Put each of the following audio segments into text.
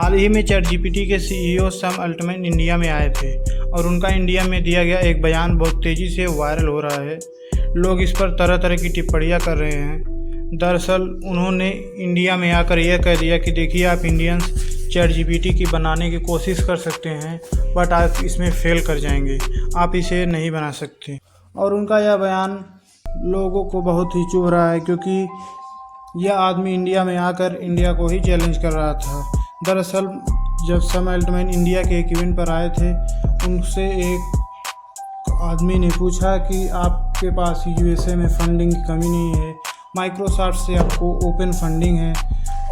हाल ही में chat GPT के CEO Sam Altman India में आए थे और उनका इंडिया में दिया गया एक बयान बहुत तेज़ी से वायरल हो रहा है। लोग इस पर तरह तरह की टिप्पणियां कर रहे हैं। दरअसल उन्होंने इंडिया में आकर यह कह दिया कि देखिए, आप इंडियंस चैट जीपीटी की बनाने की कोशिश कर सकते हैं, बट आप इसमें फेल कर जाएंगे, आप इसे नहीं बना सकते। और उनका यह बयान लोगों को बहुत ही चुभ रहा है, क्योंकि यह आदमी इंडिया में आकर इंडिया को ही चैलेंज कर रहा था। दरअसल जब सैम अल्टमैन इंडिया के एक इवेंट पर आए थे, उनसे एक आदमी ने पूछा कि आपके पास यूएसए में फंडिंग की कमी नहीं है, माइक्रोसॉफ्ट से आपको ओपन फंडिंग है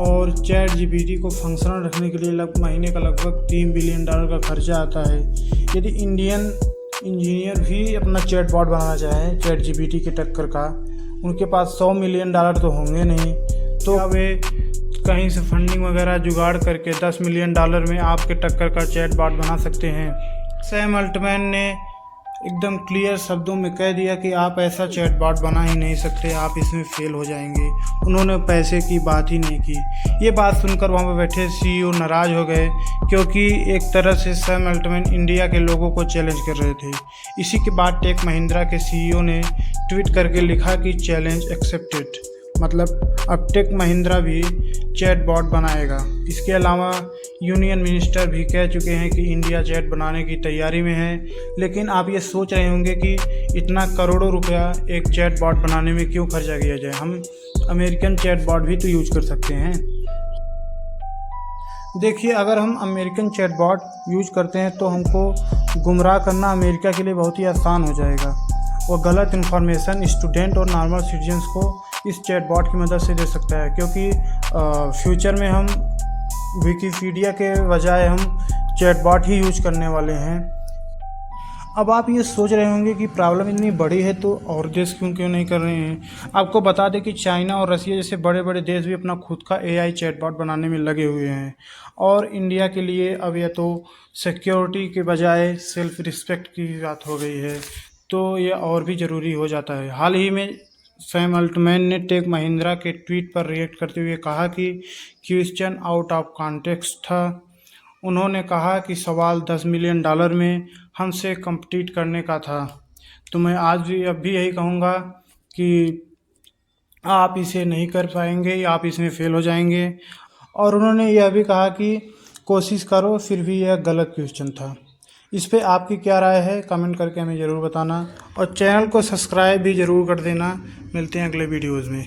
और चैट जीपीटी को फंक्शनल रखने के लिए महीने का लगभग $3 बिलियन का खर्चा आता है। यदि इंडियन इंजीनियर भी अपना चैट बॉट बनाना चाहें चैट जीपीटी के टक्कर का, उनके पास $100 मिलियन तो होंगे नहीं, तो वे कहीं से फंडिंग वगैरह जुगाड़ करके $10 मिलियन में आपके टक्कर का चैट बॉट बना सकते हैं। सैम अल्टमैन ने एकदम क्लियर शब्दों में कह दिया कि आप ऐसा चैट बॉट बना ही नहीं सकते, आप इसमें फेल हो जाएंगे। उन्होंने पैसे की बात ही नहीं की। ये बात सुनकर वहाँ पर बैठे सीईओ नाराज़ हो गए, क्योंकि एक तरह से सैम अल्टमैन इंडिया के लोगों को चैलेंज कर रहे थे। इसी के बाद टेक महिंद्रा के सीईओ ने ट्वीट करके लिखा कि चैलेंज एक्सेप्टेड, मतलब अब टेक महिंद्रा भी चैट बॉट बनाएगा। इसके अलावा यूनियन मिनिस्टर भी कह चुके हैं कि इंडिया चैट बनाने की तैयारी में है। लेकिन आप ये सोच रहे होंगे कि इतना करोड़ों रुपया एक चैट बॉट बनाने में क्यों खर्चा किया जाए, हम अमेरिकन चैट बॉट भी तो यूज कर सकते हैं। देखिए, अगर हम अमेरिकन चैट बॉट यूज करते हैं तो हमको गुमराह करना अमेरिका के लिए बहुत ही आसान हो जाएगा। वो गलत इन्फॉर्मेशन स्टूडेंट और नॉर्मल सिटीजन्स को इस चैट बॉट की मदद से दे सकता है, क्योंकि फ्यूचर में हम विकिपीडिया के बजाय हम चैट बॉट ही यूज करने वाले हैं। अब आप ये सोच रहे होंगे कि प्रॉब्लम इतनी बड़ी है तो और देश क्यों नहीं कर रहे हैं। आपको बता दें कि चाइना और रसिया जैसे बड़े बड़े देश भी अपना खुद का एआई चैट बॉट बनाने में लगे हुए हैं। और इंडिया के लिए अब यह तो सिक्योरिटी के बजाय सेल्फ रिस्पेक्ट की बात हो गई है, तो ये और भी ज़रूरी हो जाता है। हाल ही में सैम अल्टमैन ने टेक महिंद्रा के ट्वीट पर रिएक्ट करते हुए कहा कि क्वेश्चन आउट ऑफ कॉन्टेक्स्ट था। उन्होंने कहा कि सवाल $10 मिलियन में हमसे कम्पीट करने का था। तो मैं आज भी अब भी यही कहूँगा कि आप इसे नहीं कर पाएंगे, आप इसमें फेल हो जाएंगे। और उन्होंने यह भी कहा कि कोशिश करो, फिर भी यह गलत क्वेश्चन था। इस पे आपकी क्या राय है, कमेंट करके हमें ज़रूर बताना और चैनल को सब्सक्राइब भी ज़रूर कर देना। मिलते हैं अगले वीडियोज़ में।